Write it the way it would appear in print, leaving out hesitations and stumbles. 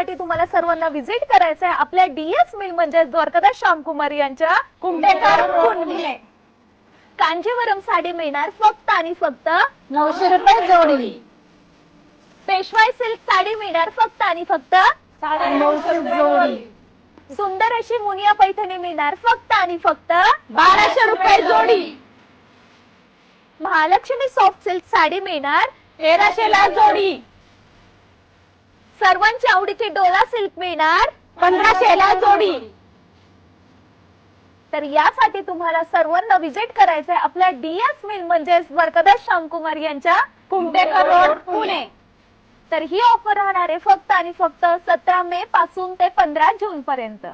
यासाठी तुम्हाला सर्वांना व्हिजिट करायचं आहे आपल्या डीएस मिल म्हणजे द्वारकादास श्यामकुमारी यांच्या कुंडेकर पुणे. कांजीवरम साडी मिळणार फक्त आणि फक्त 900 रुपये जोडी. पेशवाई सिल्क साडी मिळणार फक्त आणि फक्त 950 जोडी. सुंदर अशी मुनिया पैठणी मिळणार फक्त आणि फक्त 1200 रुपये जोडी. महालक्ष्मी सॉफ्ट सिल्क साडी मिळणार 1300 ला जोडी. सर्वांची आवडीची डोला सिल्क मिळणार 1500 ला जोडी. तर यासाठी तुम्हाला सर्वांना व्हिजिट करायचंय आपल्या डीएस मिल म्हणजे द्वारकादास श्यामकुमारी यांच्या कुंडेकर रोड पुणे. तर ही ऑफर राहणार आहे फक्त आणि फक्त 17 मे पासून ते 15 जून पर्यंत.